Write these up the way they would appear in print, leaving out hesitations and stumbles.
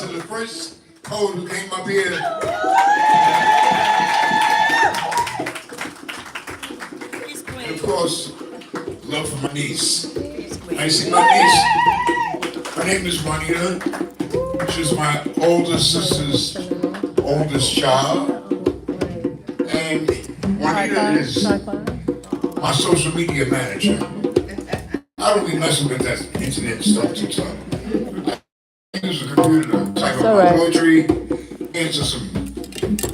to the first poet who came up here. And of course, love for my niece. I see my niece. Her name is Juanita. She's my older sister's oldest child. And Juanita is my social media manager. I don't be messing with that internet stuff too tough. I use the computer to type up my poetry, answer some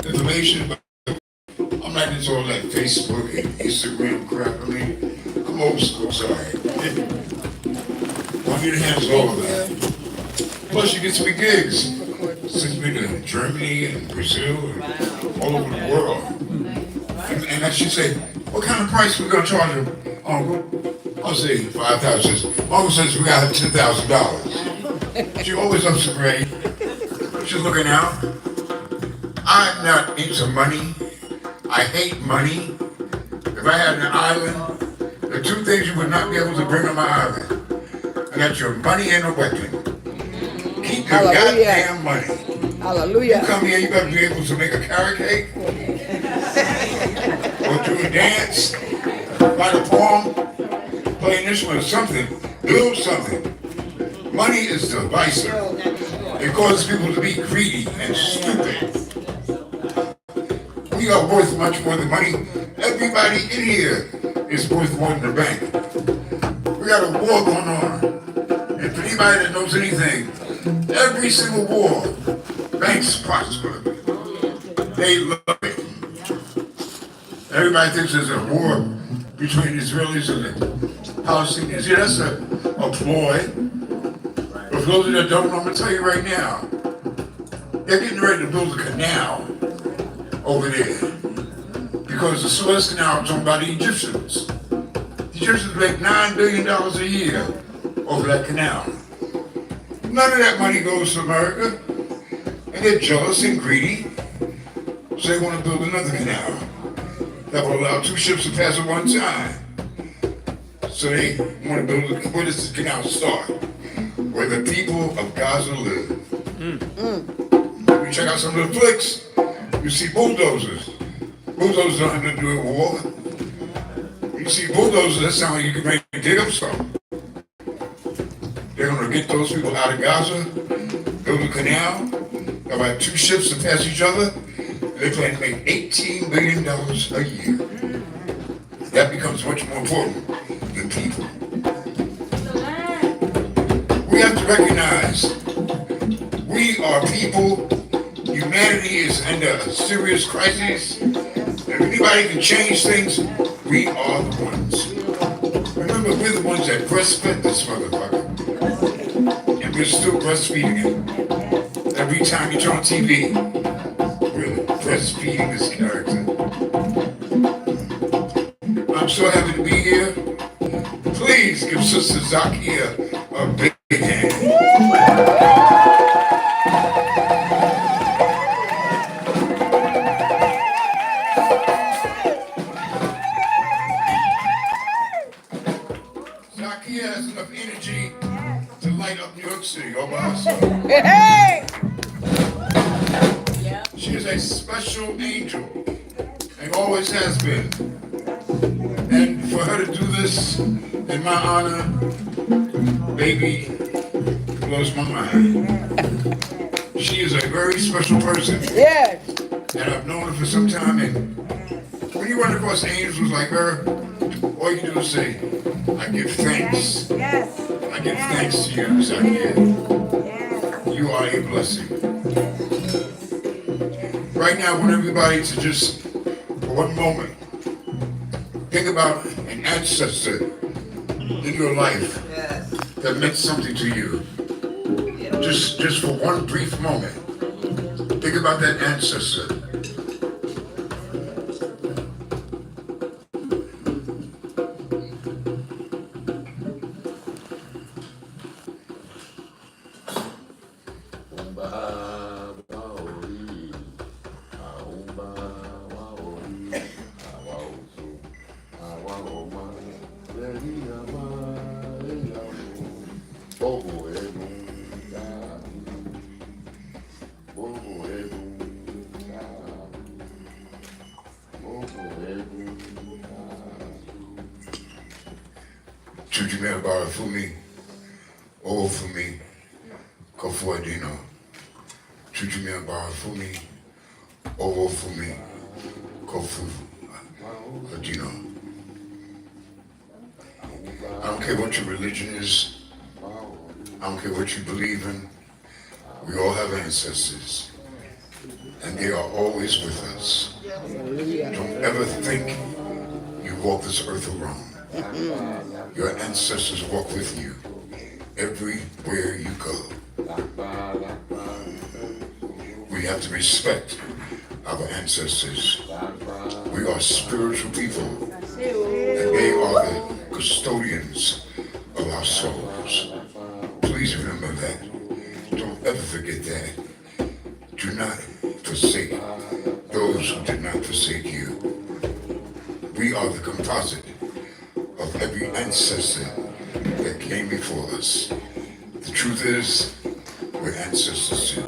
information, but I'm not into all that Facebook and Instagram crap. I mean, I'm old school, sorry. Juanita handles all of that. Plus, you get to be gigs. Sends me to Germany and Brazil and all over the world. And I should say, what kind of price we gonna charge them? I'll say $5,000. Mama says we got $10,000. She always up to grade. She's looking out. I'm not into money. I hate money. If I had an island, there are two things you would not be able to bring on my island. I got your money and a weapon. Keep your goddamn money. Hallelujah. You come here, you gotta be able to make a carrot cake, or do a dance, write a poem, play an instrument or something, build something. Money is divisive. It causes people to be greedy and stupid. We are worth much more than money. Everybody in here is worth more than the bank. We got a war going on. And for anybody that knows anything, every single war, banks prosper. They love it. Everybody thinks there's a war between Israelis and the Palestinians. Yeah, that's a ploy. But for those of you that don't know, I'm going to tell you right now, they're getting ready to build a canal over there. Because the Suez Canal is owned by the Egyptians. The Egyptians make $9 billion a year over that canal. None of that money goes to America. And they're jealous and greedy. So they want to build another canal that will allow two ships to pass at one time. So they want to build, where does the canal start? Where the people of Gaza live. You check out some of the flicks, you see bulldozers. Bulldozers don't have nothing to do with war. You see bulldozers, that sounds like you can make a dig up something. They're going to get those people out of Gaza, build a canal, about two ships to pass each other, and they plan to make $18 billion a year. That becomes much more important than people. We have to recognize we are people. Humanity is under a serious crisis. If anybody can change things, we are the ones. Remember, we're the ones that breastfed this motherfucker. And we're still breastfeeding him. Every time you turn on TV, we're breastfeeding this character. I'm so happy to be here. Please give Sister Zakia a big hand. Zakia has enough energy to light up New York City all by herself. Hey! She is a special angel and always has been. And for her to do this in my honor, baby, blows my mind. She is a very special person. Yes. And I've known her for some time. And when you run across angels like her, all you do is say, I give thanks. Yes. I give thanks to you, Zakia. You are a blessing. Right now, I want everybody to just, for one moment, think about an ancestor in your life that meant something to you. Just for one brief moment, think about that ancestor. Chujime Barafumi, Ofumi, Kofuadino. Chujime Barafumi, Ofumi, Kofu Adino. I don't care what your religion is. I don't care what you believe in. We all have ancestors. And they are always with us. Don't ever think you walk this earth alone. Your ancestors walk with you everywhere you go. We have to respect our ancestors. We are spiritual people, and they are the custodians of our souls. Please remember that. Don't ever forget that. Do not forsake those who did not forsake you. We are the composite of every ancestor that came before us. The truth is, we're ancestors too.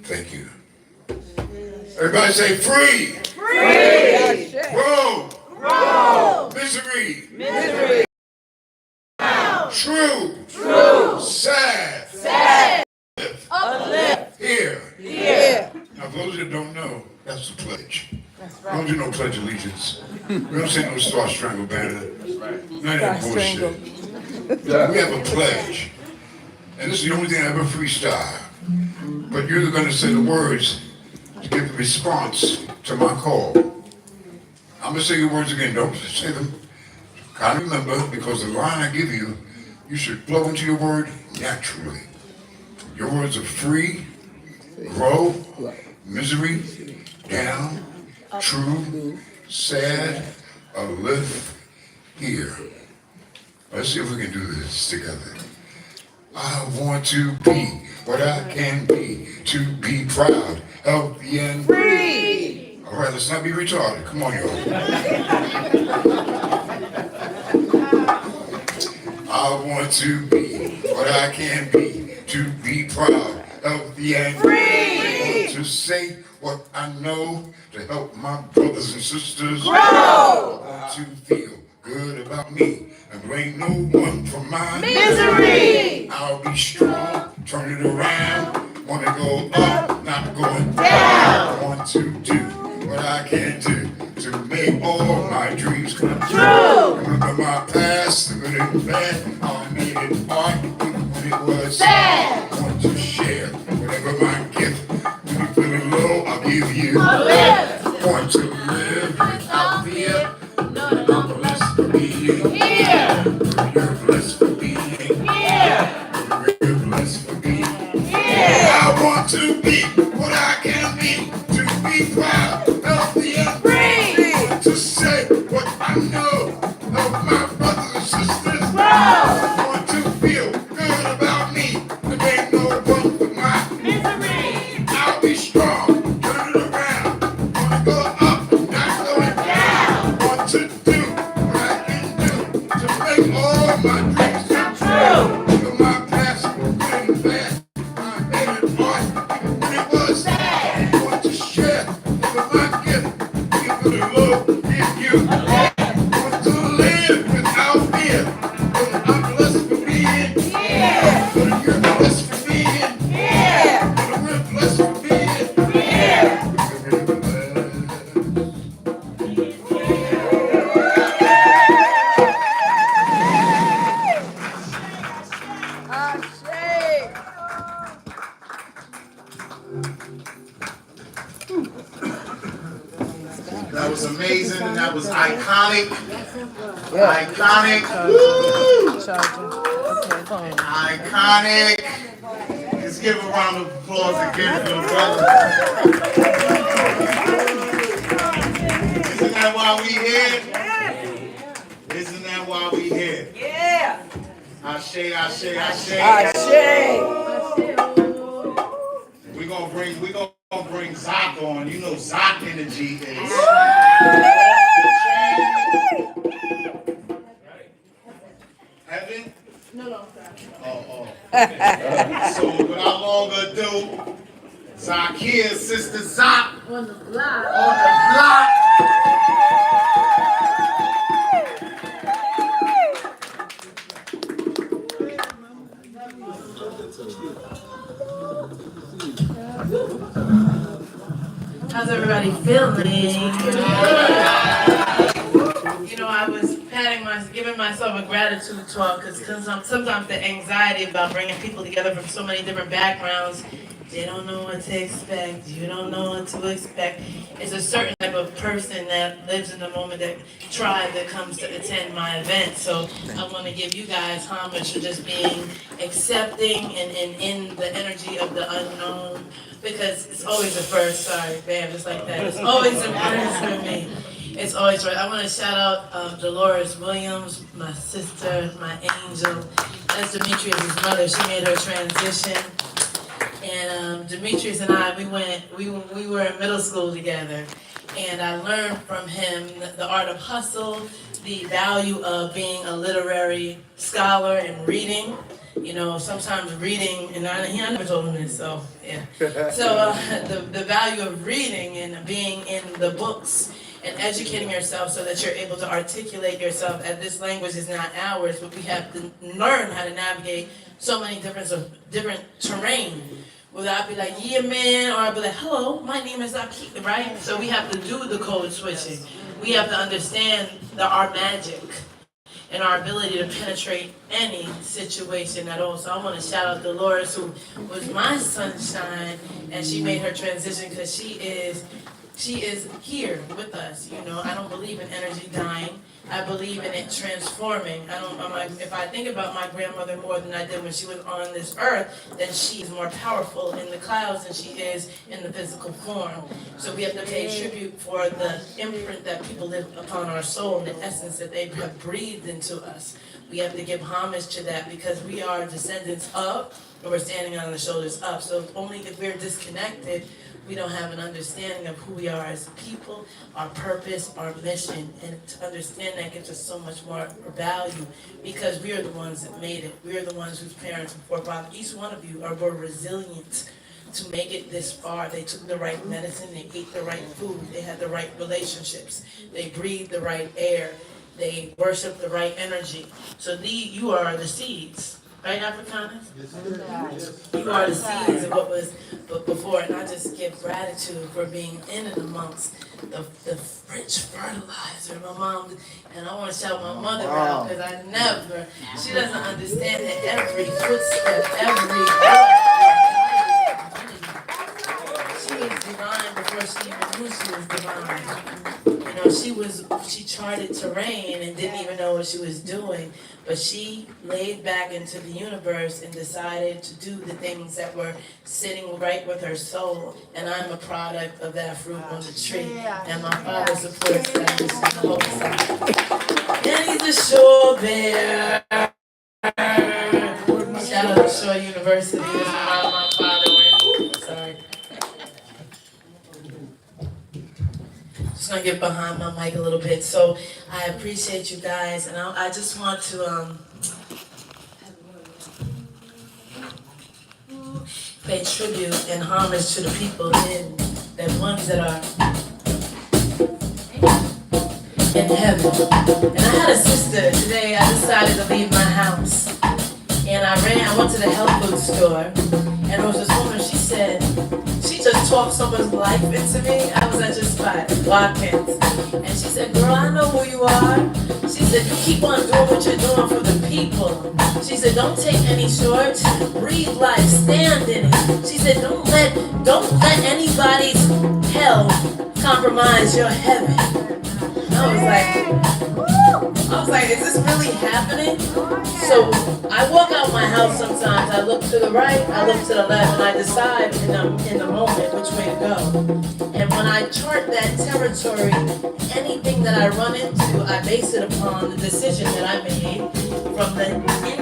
Thank you. Everybody say free! Free! Roll! Roll! Misery! Misery! True! True! Sad! Sad! Uplift! Here! Here! Now, for those that don't know, that's the pledge. That's right. We don't do no pledge allegiance. We don't say no Star Strangle Banner. That's right. None of that bullshit. We have a pledge. And this is the only thing I ever freestyle. But you're going to say the words to give the response to my call. I'm going to say your words again. Don't say them. Kind of remember, because the line I give you, you should flow into your word naturally. Your words are free, grow, misery, down, true, sad, uplift, here. Let's see if we can do this together. I want to be what I can be, to be proud, healthy, and free. All right, let's not be retarded. Come on, y'all. I want to be what I can be, to be proud, healthy, and free. I want to say what I know to help my brothers and sisters grow. I want to feel good about me and blame no one for my misery. I'll be strong, turn it around, want to go up, not going down. I want to do what I can do to make all my dreams come true. Remember my past, the good and bad, how I made it hard, even when it was sad. I want to share whatever my gift. When you're feeling low, I'll give you a lift. Want to live without fear. None of the blessed for being here. You're blessed for being here. You're blessed for being here. I want to be what I can be, to be proud, healthy, and free. I want to say what I know of my brothers and sisters. I want to feel good about me, and ain't no one for my misery. I'll be strong, turn it around, want to go up, not going down. Want to do what I can do to make all my dreams come true. Look at my past, good and bad, I made it hard, even when it was sad. I want to share with my gift, give it a love, give you a laugh. Want to live without fear, but I'm blessed for being here. But you're blessed for being here. But we're blessed for being here. We're blessed. That was amazing, and that was iconic. Iconic. Woo! Iconic. Let's give a round of applause again for the brother. Isn't that why we here? Isn't that why we here? Yeah. Ashe, ashe, ashe. Ashe. We gonna bring Zoc on. You know Zoc energy is. Heaven? No. So without longer ado, Zoc here, Sister Zoc On the block. on the block. How's everybody feeling? You know, I was giving myself a gratitude talk because sometimes the anxiety about bringing people together from so many different backgrounds, they don't know what to expect. You don't know what to expect. It's a certain type of person that lives in the moment, that tribe that comes to attend my event. So I want to give you guys homage for just being accepting and in the energy of the unknown. Because it's always a first, sorry, bam, just like that. It's always a first for me. It's always right. I want to shout out Dolores Williams, my sister, my angel. That's Demetrius' mother. She made her transition. And Demetrius and I, we were in middle school together. And I learned from him the art of hustle, the value of being a literary scholar and reading. You know, sometimes reading, and I never told him this, so yeah. So the value of reading and being in the books and educating yourself so that you're able to articulate yourself. As this language is not ours, but we have to learn how to navigate so many different terrain. Without be like, yeah man, or I'll be like, hello, my name is Aki, right? So we have to do the code switching. We have to understand our magic and our ability to penetrate any situation at all. So I want to shout out Dolores, who was my sunshine, and she made her transition because she is here with us. You know, I don't believe in energy dying. I believe in it transforming. If I think about my grandmother more than I did when she was on this earth, then she is more powerful in the clouds than she is in the physical form. So we have to pay tribute for the imprint that people live upon our soul, and the essence that they have breathed into us. We have to give homage to that because we are descendants of, and we're standing on the shoulders of. So only if we're disconnected, we don't have an understanding of who we are as people, our purpose, our mission, and to understand that gives us so much more value because we are the ones that made it. We are the ones whose parents and forefathers, each one of you were resilient to make it this far. They took the right medicine, they ate the right food, they had the right relationships, they breathed the right air, they worshiped the right energy. So you are the seeds. Right, Afrikaners? You are the seeds of what was before, and I just give gratitude for being in and amongst the rich fertilizer. My mom, and I want to shout my mother out because she doesn't understand that every footstep, she was divine before she even knew she was divine. You know, she charted terrain and didn't even know what she was doing. But she laid back into the universe and decided to do the things that were sitting right with her soul. And I'm a product of that fruit on the tree. And my father supports that. He's the whole side. And he's a shore bear. Shout out to Shore University. That's where my father went. Sorry. Just gonna get behind my mic a little bit. So I appreciate you guys, and I just want to pay tribute and homage to the people the ones that are in heaven. And I had a sister today. I decided to leave my house, and I went to the health food store, and there was this woman. She just talked so much life into me. I was at your spot, Watkins. And she said, girl, I know who you are. She said, you keep on doing what you're doing for the people. She said, don't take any shorts. Breathe life, stand in it. She said, don't let anybody's hell compromise your heaven. And I was like, is this really happening? So I walk out my house sometimes, I look to the right, I look to the left, and I decide in the moment which way to go. And when I chart that territory, anything that I run into, I base it upon the decision that I made from the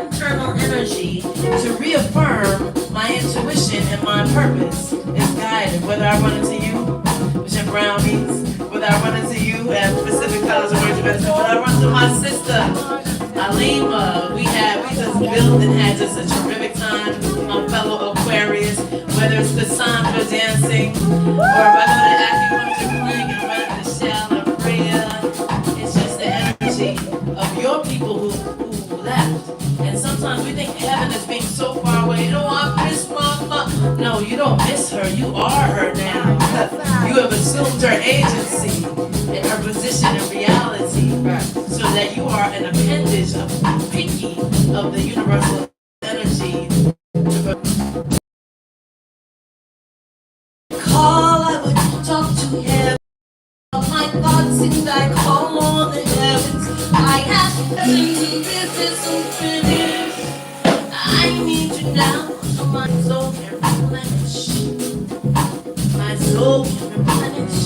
internal energy to reaffirm my intuition and my purpose is guided. Whether I run into you with your brownies, whether I run into you at Pacific College of Emergency Medicine, whether I run into my sister, Alima, we just built and had just a terrific time, my fellow Aquarius, whether it's Cassandra dancing, or if I go to acupuncture clinic and run up the shell or Freya, it's just the energy of your people who left. And sometimes we think heaven is being so far away. Oh, I miss mama. No, you don't miss her. You are her now. You have assumed her agency and her position in reality, so that you are an appendage of Pinky of the universal energy. Call, I would talk to heaven. My thoughts and I call on the heavens. I ask heaven to visit unfinished. I need you now, so my soul can replenish. My soul can replenish.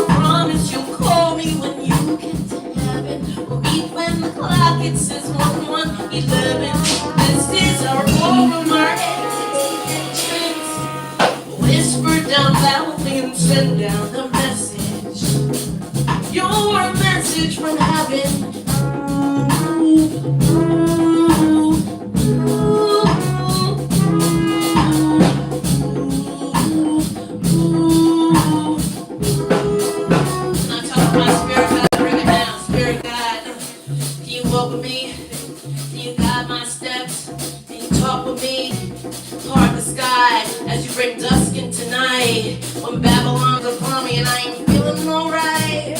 Promise you'll call me when you get to heaven. We'll meet when the clock it says 11. This is our home, our entrance. Whisper down loudly and send down the message. Your message from heaven. I talk to my spirit God, bring it down. Spirit God, can you walk with me? Can you guide my steps? Can you talk with me? Part the sky as you bring dusk into night. When Babylon's upon me and I ain't feeling alright.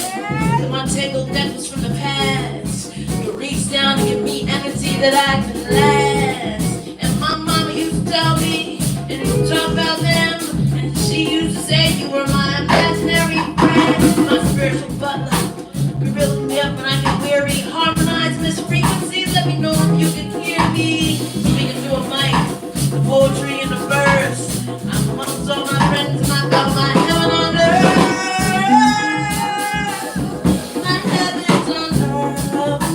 And my tangled necklace from the past. You reach down and give me energy that I can last. And my mama used to tell me, and you talk about them. And she used to say you were my imaginary friend. My spiritual butler. You build me up when I get weary. Harmonize this frequency. Let me know if you can hear me. Speaking to a mic. The poetry and the verse. I'm amongst all my friends and I got my heaven on earth. My heaven's on earth.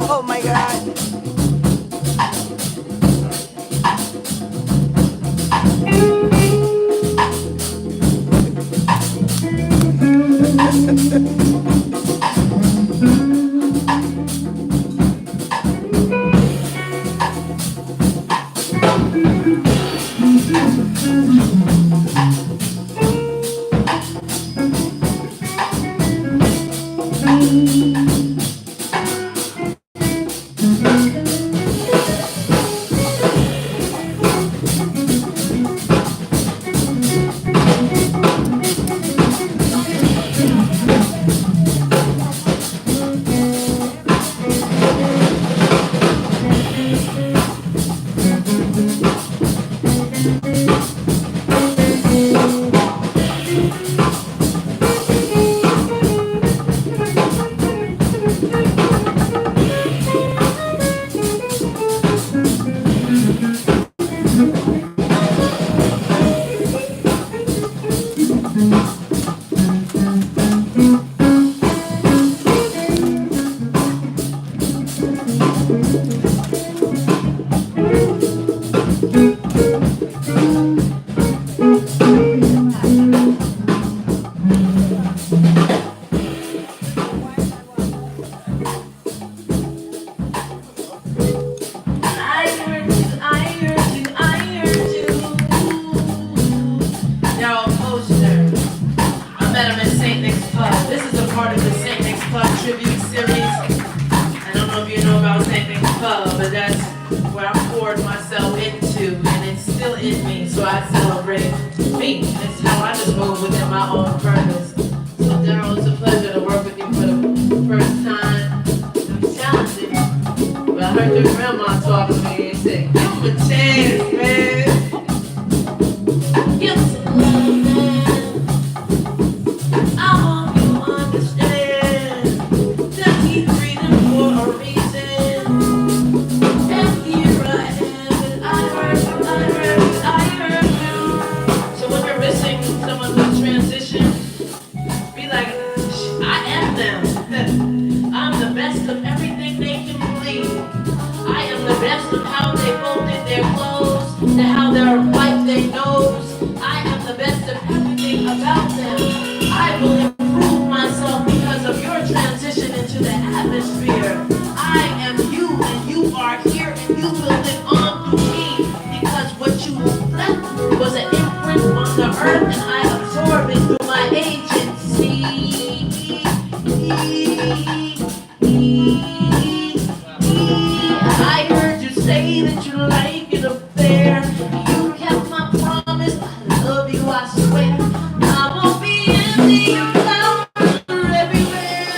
Oh my God. myself into, and it's still in me, so I celebrate me. It's how I just move within my own purpose. So Daryl, it's a pleasure to work with you for the first time. It's challenging, but I heard your grandma talk to me and said, give him a chance, man. Give him some love, man. I hope you understand that he's breathing for a reason. And here I am, and I heard you. So when you're missing someone with transition, be like, I am them. I'm the best of everything they can believe. I am the best of how they folded their clothes, to how they wipe their nose. I am the best of everything about them. I will improve myself because of your transition into the atmosphere. I am you and you are here and you will live on through me because what you left was an imprint on the earth and I absorb it through my agency. I heard you say that you like it up there. You kept my promise. I love you, I swear. I won't be empty. Your flowers are everywhere.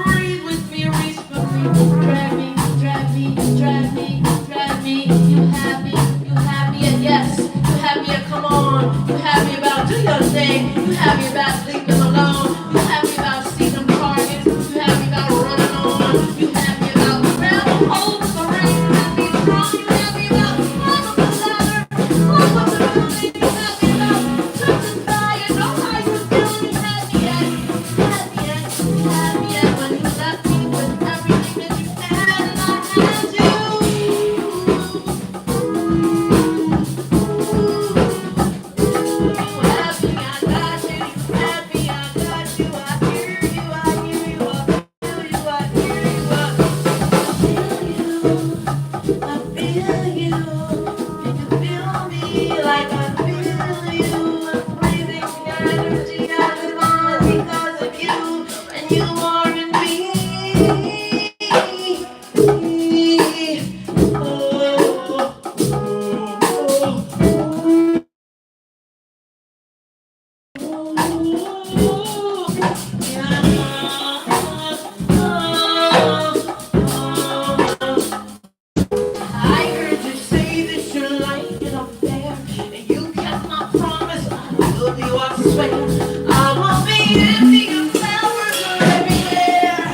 Breathe with me, reach for me. Drag me, drag me, drag me, drag me. You have me, and yes, you have me. Come on, you have me about do your thing. You have me about leave them alone. You have me about see them targets. You have me about running on. You have me about grab a hold of the ring and be strong. You have me about climb up the ladder, climb up the building. You have me about touching fire. Know how you feel. You had me at, you had me at when you left me with everything that you had and I had you. I heard you say that you like it up there, and you kept my promise. I love you, I swear. I won't be empty, your flowers are everywhere.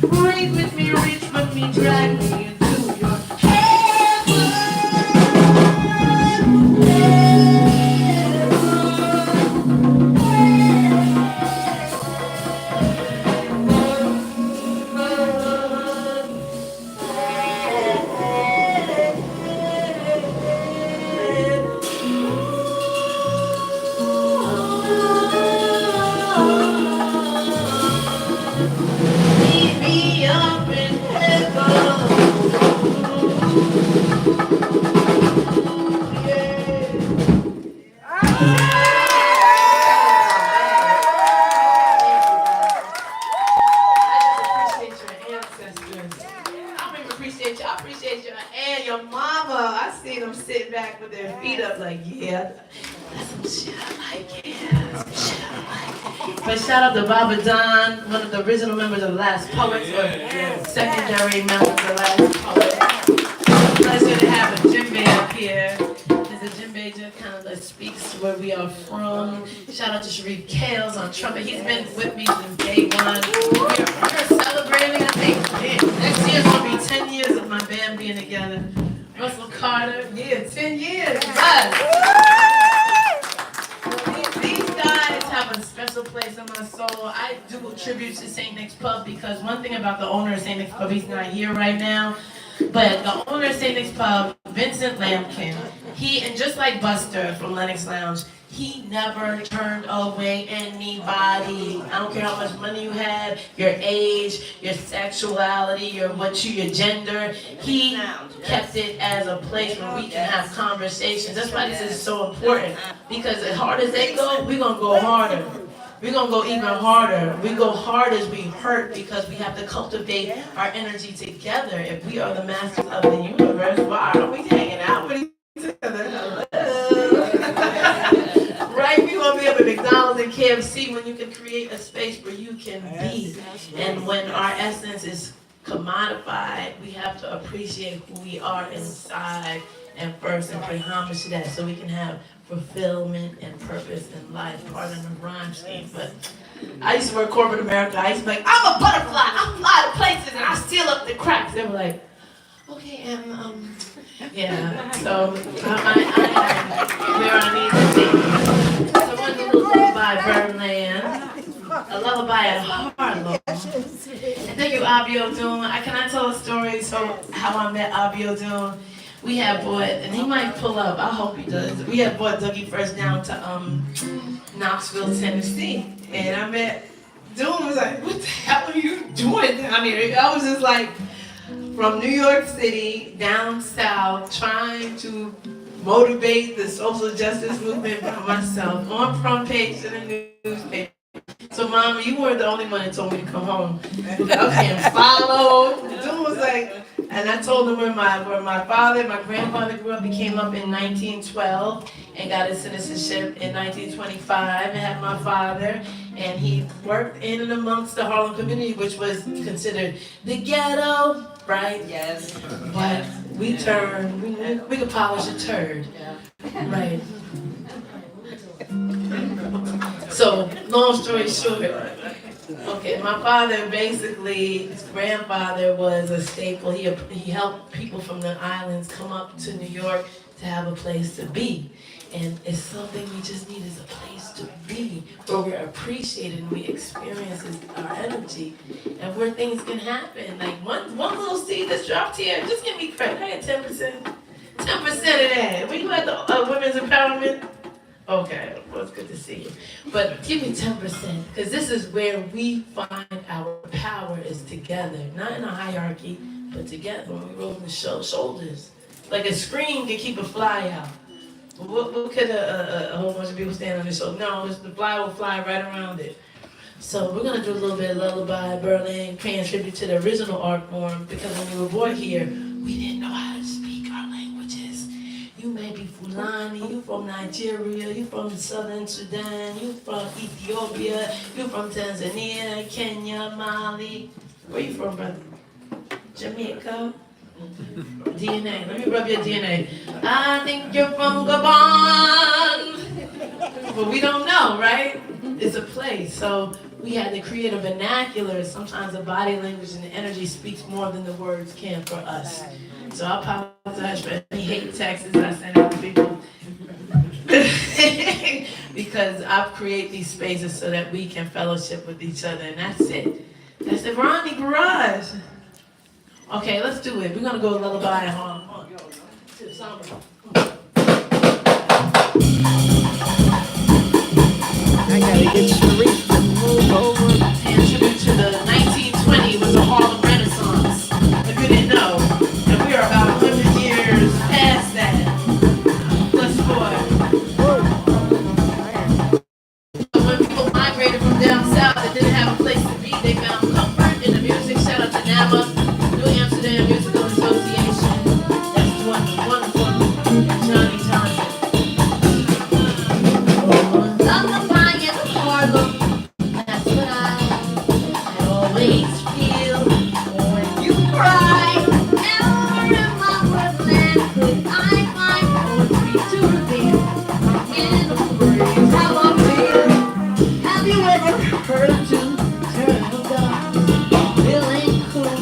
Breathe with me, reach with me, drag me into your Meet me up in heaven. I just appreciate your ancestors. I don't even appreciate you. I appreciate you and your mama. I see them sitting back with their feet up like, yeah, that's some shit I like. Yeah, that's some shit I like. But shout out to Baba Don, one of the original members of the Last Poets, or secondary member of the Last Poets. Pleasure to have a djembe up here. There's a djembe just kind of like speaks to where we are from. Shout out to Sharif Kales on trumpet. He's been with me since day one. We're celebrating, I think, man, next year's gonna be 10 years of my band being together. Russell Carter, yeah, 10 years. These guys have a special place in my soul. I do tribute to St. Nick's Pub because one thing about the owner of St. Nick's Pub, he's not here right now, but the owner of St. Nick's Pub, Vincent Lampkin, he, and just like Buster from Lenox Lounge, he never turned away anybody. I don't care how much money you had, your age, your sexuality, your gender. He kept it as a place where we can have conversations. That's why this is so important. Because as hard as they go, we're gonna go harder. we're gonna go even harder. We go hard as we hurt because we have to cultivate our energy together. If we are the masters of the universe, why are we hanging out with each other? Hello. Right? We won't be up at McDonald's and KFC when you can create a space where you can be. And when our essence is commodified, we have to appreciate who we are inside and first and pay homage to that so we can have fulfillment and purpose in life. Pardon the rhyme scheme, but I used to work corporate America. I used to be like, I'm a butterfly, I'm fly to places and I seal up the cracks. They were like, okay, and yeah, so I where I need to be. So I want to do a little lullaby, Birdland, a lullaby at Harlem. And thank you, Abiodun. Can I tell a story? So how I met Abiodun? We had brought, and he might pull up, I hope he does. We had brought Dougie first down to Knoxville, Tennessee. And I met Doom was like, what the hell are you doing down here? I was just like, from New York City down south, trying to motivate the social justice movement by myself on front page of the newspaper. So, Mom, you weren't the only one that told me to come home. I was getting followed. Doom was like, and I told him where my father, my grandfather grew up. He came up in 1912 and got his citizenship in 1925 and had my father. And he worked in and amongst the Harlem community, which was considered the ghetto, right? Yes. But we turned, we could polish a turd, right? So, long story short, okay, my father basically, his grandfather was a staple. He helped people from the islands come up to New York to have a place to be. And it's something we just need is a place to be, where we're appreciated and we experience our energy, and where things can happen. Like one little seed that's dropped here, just give me credit. I had 10%. 10% of that. Were you at the Women's Empowerment? Okay, well, it's good to see you. But give me 10%, because this is where we find our power is together. Not in a hierarchy, but together when we roll the shoulders. Like a scream can keep a fly out. What could a whole bunch of people stand on their shoulder? No, the fly will fly right around it. So we're going to do a little bit of lullaby, Berlin, paying tribute to the original art form, because when we were born here, we didn't know how to speak our languages. You may be Fulani, you from Nigeria, you from Southern Sudan, you from Ethiopia, you from Tanzania, Kenya, Mali. Where you from, brother? Jamaica? DNA, let me rub your DNA. I think you're from Gabon. But we don't know, right? It's a place. So we had to create a vernacular. Sometimes the body language and the energy speaks more than the words can for us. So I apologize for any hate texts I send out to people. Because I've created these spaces so that we can fellowship with each other, and that's it. That's the Ronnie Garage. Okay, let's do it. We're gonna go lullaby and on. To summer. I gotta get Sharif to move over. And tribute to the 1920 was a Harlem Renaissance. If you didn't know, and we are about 100 years past that. Plus 4. When people migrated from down south and didn't have a place to be, they found comfort in the music. Shout out to NAMA. Amsterdam Musical Association. That's wonderful. Johnny Johnson. Lullaby in Harlem. That's what I always feel when you cry. Never in my wordland could I find poetry to reveal in a phrase how I feel. Have you ever heard of two turtle doves feeling cool?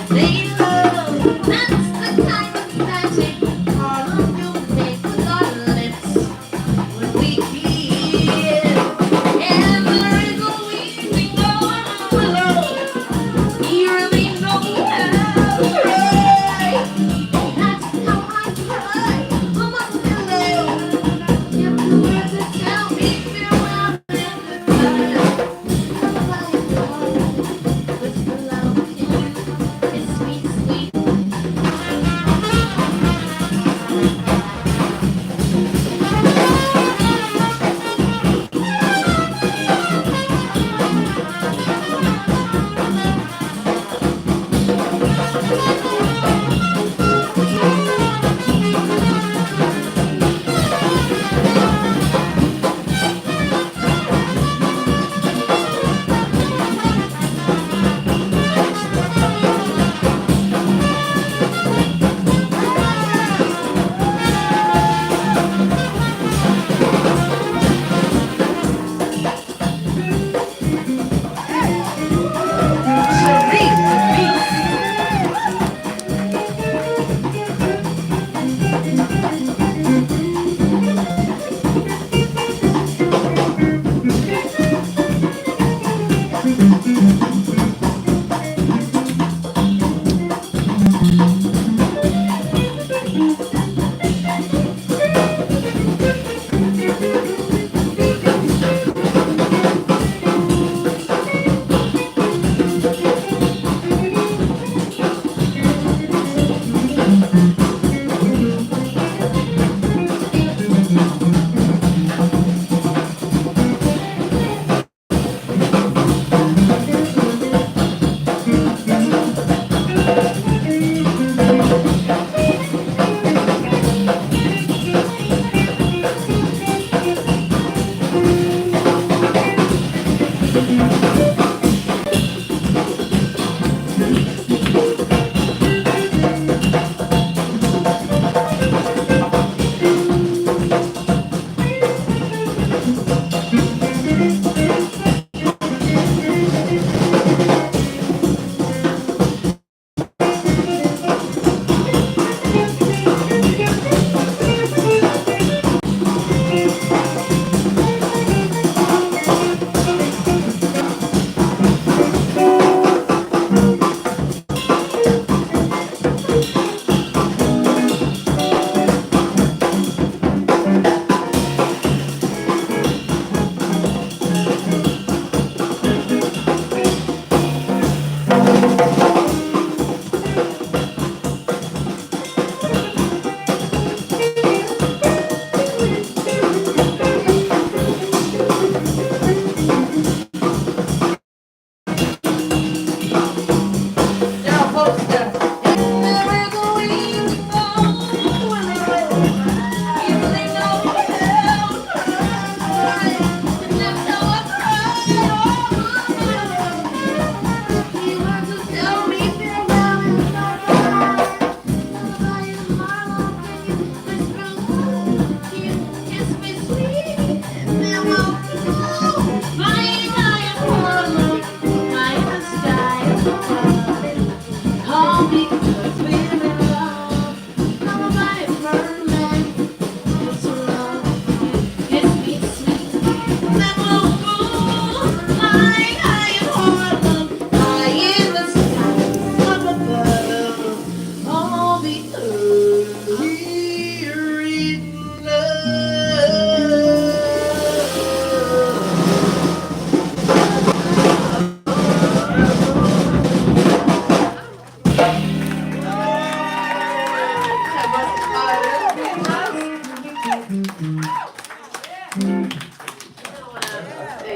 They love, that's the kind of magic Harlem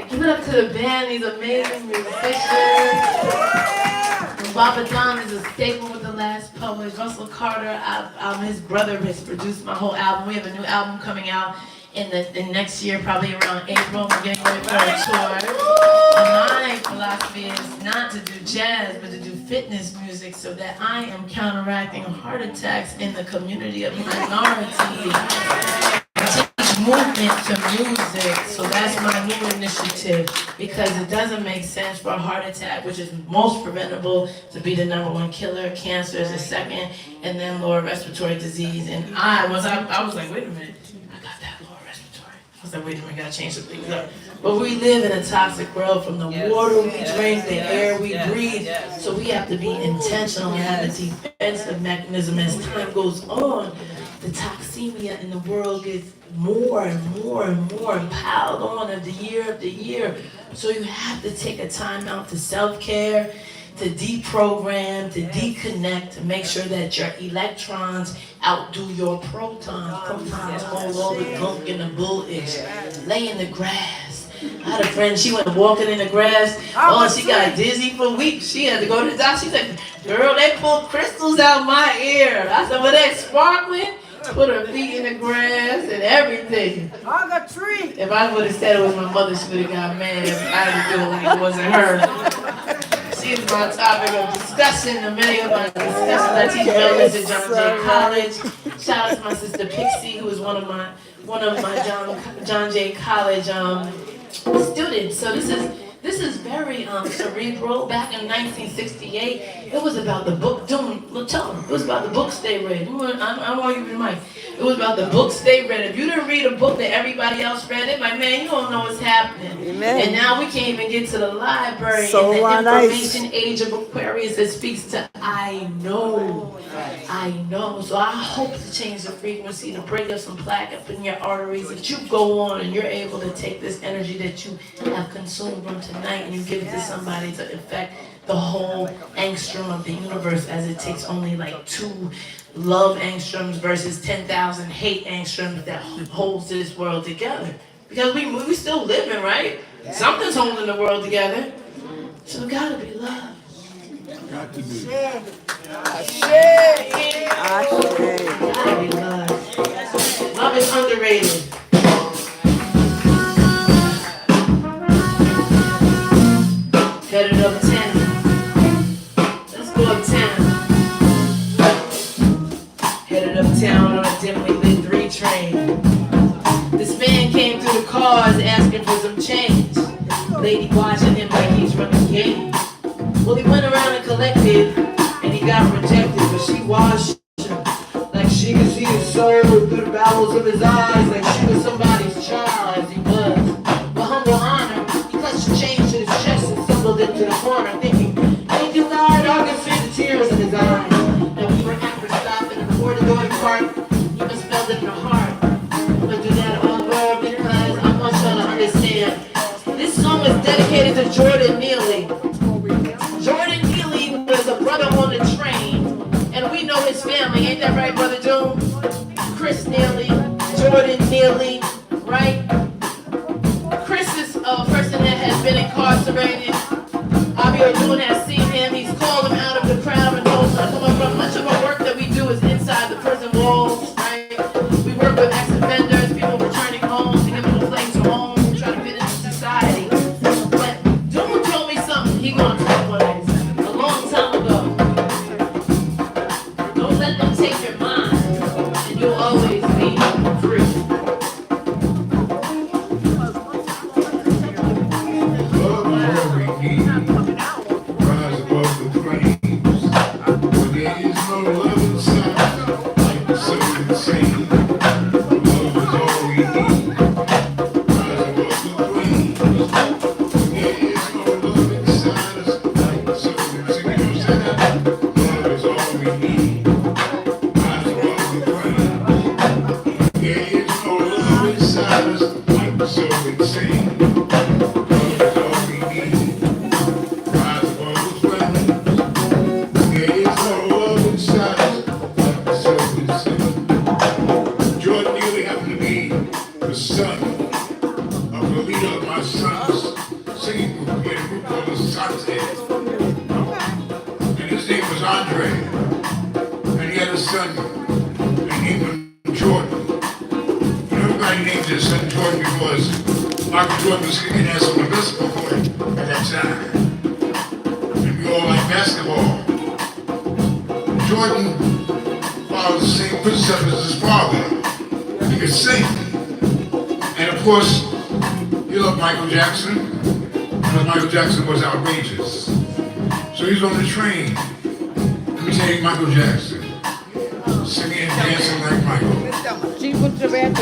Give it up to the band, these amazing musicians. Baba John is a staple with the last poet. Russell Carter, his brother has produced my whole album. We have a new album coming out in next year, probably around April. We're getting ready for a tour. My philosophy is not to do jazz, but to do fitness music so that I am counteracting heart attacks in the community of minorities. Movement to music, so that's my new initiative, because it doesn't make sense for a heart attack, which is most preventable, to be the #1 killer. Cancer is the second, and then lower respiratory disease. And I was like, wait a minute, I got that lower respiratory. I was like, wait a minute, I gotta change some things up. But we live in a toxic world, from the water we drink, the air we breathe. So we have to be intentional and have a defensive mechanism as time goes on. The toxemia in the world gets more and more and more piled on of the year. So you have to take a time out to self-care, to deprogram, to deconnect, to make sure that your electrons outdo your protons. Protons hold all the gunk and the bullets. Lay in the grass. I had a friend, she went walking in the grass. Oh, she got dizzy for weeks. She had to go to the doctor. She said, girl, they pulled crystals out my ear. I said, well, they sparkling? Put her feet in the grass and everything. I got tree. If I would have said it was my mother, she would have got mad. If I would feel like it wasn't her. She is my topic of discussion, and many of my discussions. I teach wellness at John Jay College. Shout out to my sister Pixie, who is one of my John Jay College students. So this This is very cerebral. Back in 1968, it was about the book. Tell them. It was about the books they read. I want you to remind. It was about the books they read. If you didn't read a book that everybody else read, it like, man, you don't know what's happening. Amen. And now we can't even get to the library So in the nice. information age of Aquarius that speaks to I know. I know. So I hope to change the frequency to bring up some plaque up in your arteries that you go on and you're able to take this energy that you have consumed from tonight and you give it to somebody to affect the whole angstrom of the universe, as it takes only like 2 love angstroms versus 10,000 hate angstroms that holds this world together. Because we still living, right? Something's holding the world together. So it gotta be love. Got to be. Gotta be love. Love is underrated. Headed up 10. Let's go uptown. Headed uptown on a dimly lit 3 train. This man came through the cars asking for some change. Lady watching him like he's running game. Well, he went around and collected, and he got rejected, but she watched him like she could see his soul through the bowels of his eyes, like she was somebody's child, as he was. With humble honor, he clutched the change to his chest and stumbled into the corner, thinking, thank you, God, I can see the tears in his eyes. Now we were at the stop in the corridor park, he must felt it in the heart. I'm gonna do that over because I want y'all to understand. This song is dedicated to Jordan Neely. Jordan Neely was a brother on the train, and we know his family. Ain't that right, Brother Doom? Chris Neely, Jordan Neely, right? Chris is a person that has been incarcerated. Abby Doom has seen him. He's called him out of the crowd and told him to come up from. Much of our work that we do is inside the prison walls, right? We work with ex-offenders, people returning home to give them a place to home, try to fit into society. But Doom told me something. He gonna talk one day. A long time ago. Don't let them take your mind, and you'll always be free. Love is all we need. Rise above the flames. But there is no love inside. Life is so insane. Love is all we need. Rise above the flames. There is no love inside us. Life is so insane. Love is all we need. Rise above the flames. There is no love inside us. Life is so insane. Jordan Neely happened to be the son of the leader of my son's singing group. He had a group called the Sunset. And his name was Andre. And he had a son named him Jordan. And everybody named their son Jordan because Michael Jordan was kicking ass on the basketball court at that time. And we all like basketball. Jordan followed the same footsteps as his father. He could sing. And of course, he loved Michael Jackson, because Michael Jackson was outrageous. So he's on the train, imitating Michael Jackson, singing and dancing like Michael.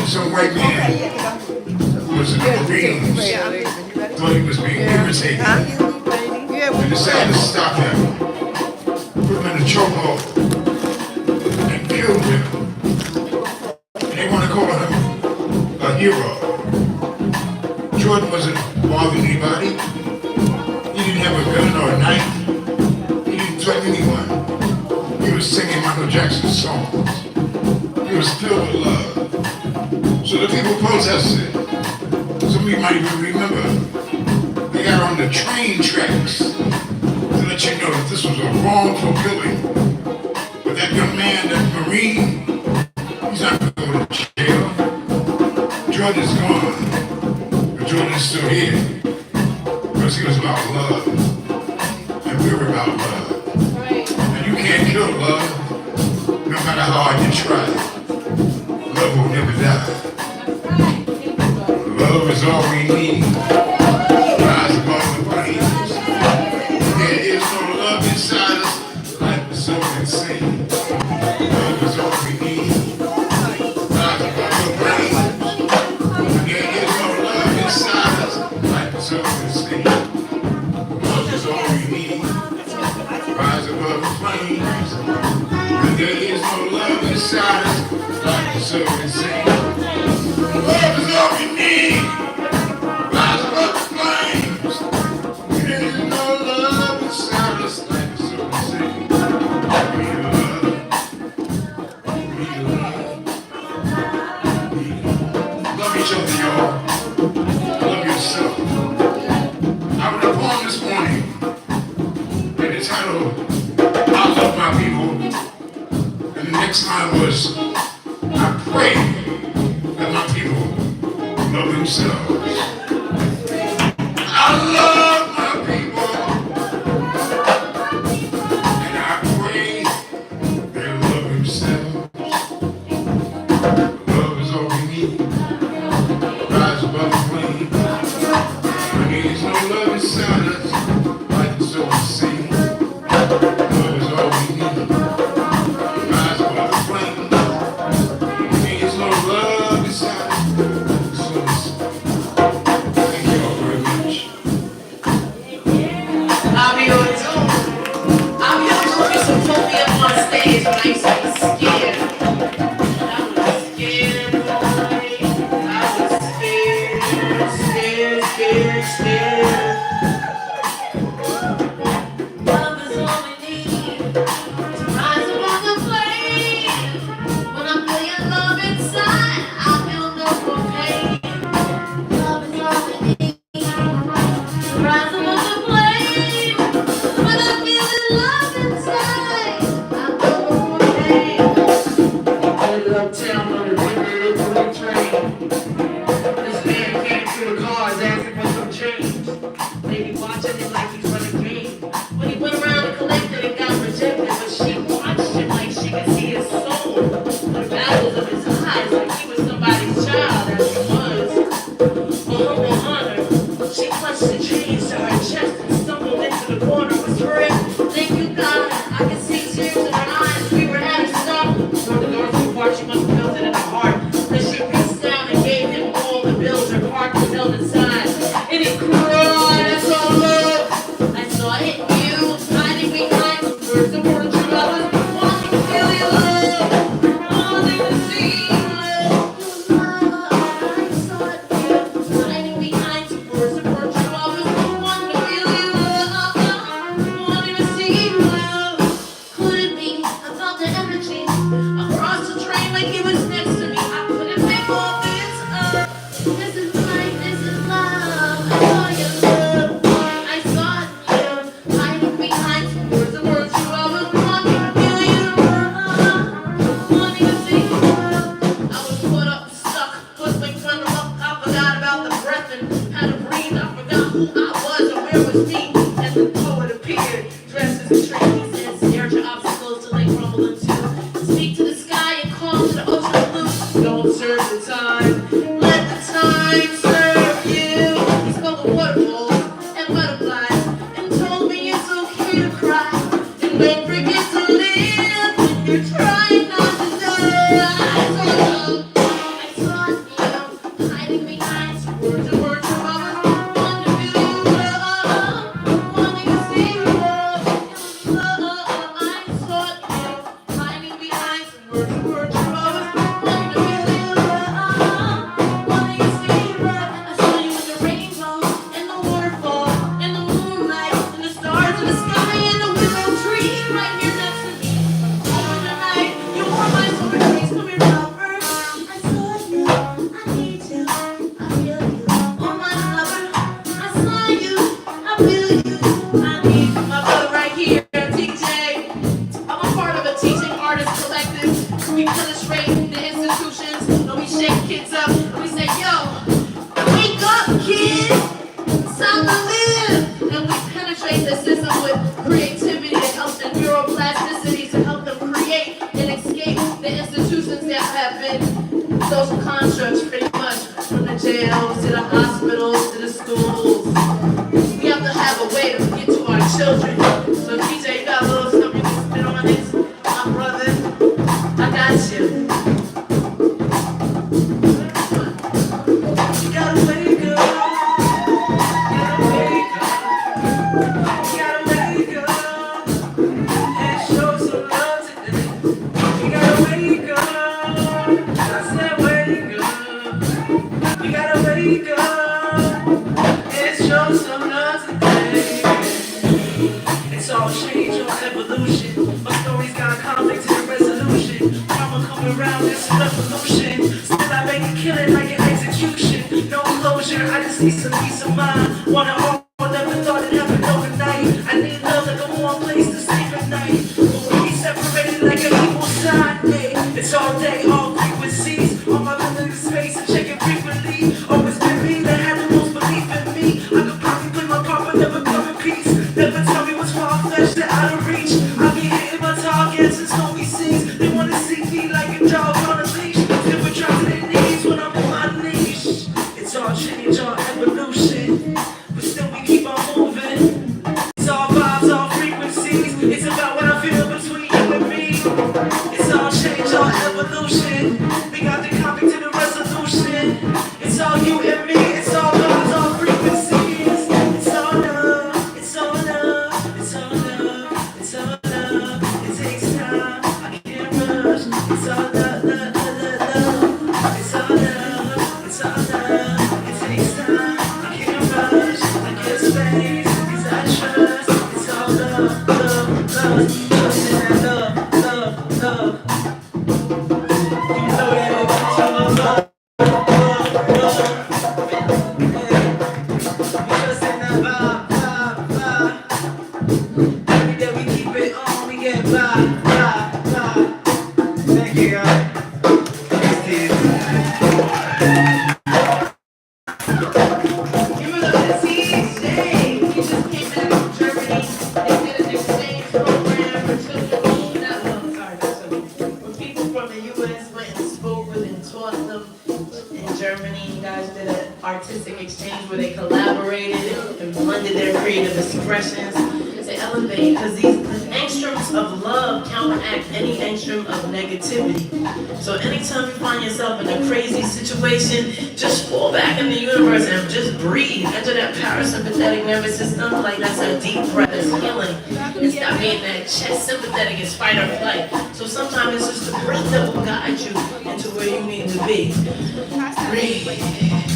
Some white man who was in the Marines thought he was being irritated. They decided to stop him, put him in a chokehold, and killed him. And they want to call him a hero. Jordan wasn't bothering anybody. He didn't have a gun or a knife. He didn't threaten anyone. He was singing Michael Jackson's songs. He was filled with love. So the people protested. Some of you might even remember. They got on the train tracks to let you know that this was a wrongful killing. But that young man, that Marine, he's not going to go to jail. Jordan's gone. But Jordan's still here. Because he was about love. And we were about love. And you can't kill love, no matter how hard you try. Love will never die. Love is all we need. Rise above the so insane. Love is all we need. Rise above the flames. There's no love inside us like it's so insane. We love. Love each other, y'all. Love yourself. I wrote a poem this morning, and the title, I Love My People. And the next line was, I pray that my people love themselves. I love my people, and I pray they love themselves. Love is all we need. Rise above the flame. There's no love inside us, like it's so insane. Love is all we need. Rise above the flame. There's no love inside us, so insane. Thank you all very much. I'll be on Zoom. I'll be on Zoom. Used to pull me up on stage when I used to be scared. I was scared, boy. I was scared. Love is all we need to rise above the flame. When I feel your love inside, I feel no more pain. Love is all we need to rise above the flame. When I feel your love inside, I feel no more pain. Headed uptown on the river train. This man came through the cars asking for some change. They be watching him like he's running game. When he went around and collected and got rejected, but she watched him like she could see his soul. The battles of his eyes, like he was somebody's child, as he was. For humble honor, she clutched the chains to her chest and stumbled into the corner, whispering, "Thank you, God." I could see tears in her eyes. We were at a stop. When the doors were barred, she must have felt it in her heart. Then she reached down and gave him all the bills her heart was held inside. And he cried, "It's all love." I saw it in you, hiding behind the words of words you love. Wanting to feel your love, wanting to see your love. I saw it in you, hiding behind the words of words you love. Wanting to feel your love, wanting to see your love. Could it be? I felt the energy across the train like he was next to me. I couldn't make all this up. This is life, this is love. I saw your love. I saw it in you, hiding behind the words of words you love. Wanting to feel your love, wanting to see your love. I was caught up, stuck, hustling, trying to look. I forgot about the breath and how to breathe. I forgot who I was and where was me. And the poet appeared, dressed as a tree. He said, "Stare at your obstacles till they crumble into. Speak to the sky and call to the ocean blue. Don't serve the time, let the time serve you." He spoke of waterfalls and butterflies and told me it's okay to cry. And don't forget to live when you're trying not to die. I saw you, hiding behind some words and words of love. Wanting to feel your love, wanting to see your love. I saw you, hiding behind some words and words of love. Wanting to feel your love, wanting to see your love. I saw you in the rainbow, and the waterfall, and the moonlight, and the stars in the sky, and the willow tree right here next to me. Oh, in the night, you wore my silver dreams. Come here, lover. I saw you, I need you, I feel you. Oh, my lover, I saw you, I feel you, I need you. My brother right here, TJ. I'm a part of a teaching artist collective. We illustrate the institutions, and we shake kids up, and we say, "Yo, wake up, kids! It's time to live!" And we penetrate the system with creativity to help them neuroplasticity to help them create and escape the institutions that have been social constructs, pretty much, from the jails to the hospitals to the schools. We have to have a way to get to our children. So TJ, you got a little something you can spit on this, my brother. I got you. You gotta wake up. You gotta wake up. You gotta wake up and show some love today. You gotta wake up. I said, wake up. You gotta wake up. It's your summer today. It's all change or evolution. My story's got conflict and resolution. Mama coming around, this revolution. Still I make it killing like an execution. No closure, I just need some peace of mind. Wanna all, never thought it happened overnight. I need love like a warm place to sleep at night. But we separated like an equal sign. Hey, it's all day, all frequencies. All my living space and checking frequently. Always been me that had the most belief in me. I could probably play my part, but never come in peace. Never tell me what's far-fetched and out of reach. I be hitting my targets and stormy seas. They wanna see me like a dog on a leash. Never drop to their knees when I'm in my niche. It's all change, all evolution. But still we keep on moving. It's all vibes, all frequencies. It's about what I feel between you and me. It's all change, all evolution. We got the conflict to the resolution. It's all you and me. It's all vibes, all frequencies. It's all love. It's all love. It's all love. It's all love. It takes time. I can't rush. It's all love, love, love, love. It's all love. It's all love. It takes time. I can't rush. I get space. 'Cause I trust. It's all love, love, love. Trust in that love, love, love. You know that it's all love, love, love. We trust in that vibe, vibe, vibe. Every day we keep it on, we get vibe, vibe, vibe. Thank you, guys. Remember the TJ? He just came back from Germany. They did an exchange program for children. When people from the U.S. went and spoke with and taught them in Germany, you guys did an artistic exchange where they collaborated and blended their creative expressions to elevate, because these angstroms of love counteract any angstrom of negativity. So anytime you find yourself in a crazy situation, just fall back in the universe and just breathe. Enter that parasympathetic nervous system, like that's a deep breath, it's healing. It's not being that chest sympathetic, it's fight or flight. So sometimes it's just the breath that will guide you into where you need to be. Breathe.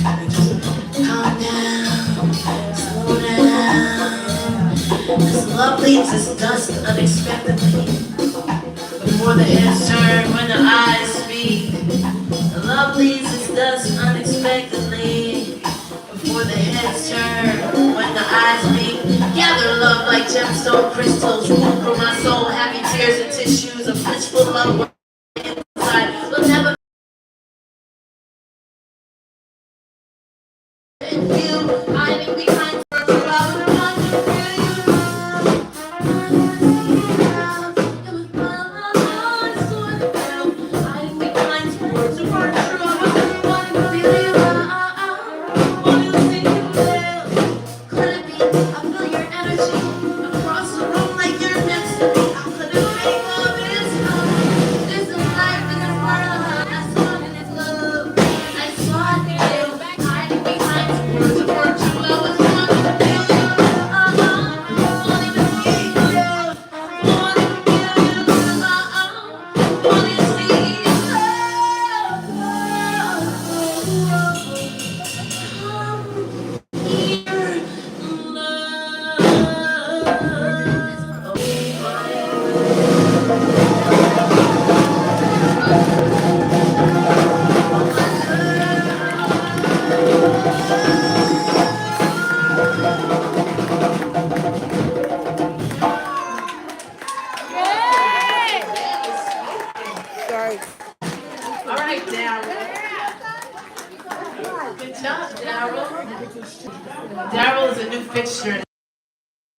And just calm down, slow down. This love leaves its dust unexpectedly. Before the heads turn, when the eyes speak. The love leaves its dust unexpectedly. Before the heads turn, when the eyes speak. Gather love like gemstone crystals. Room for my soul, happy tears and tissues of blissful love inside. Will never you hiding behind All right, Daryl. Good job, Daryl. Daryl is a new fixture.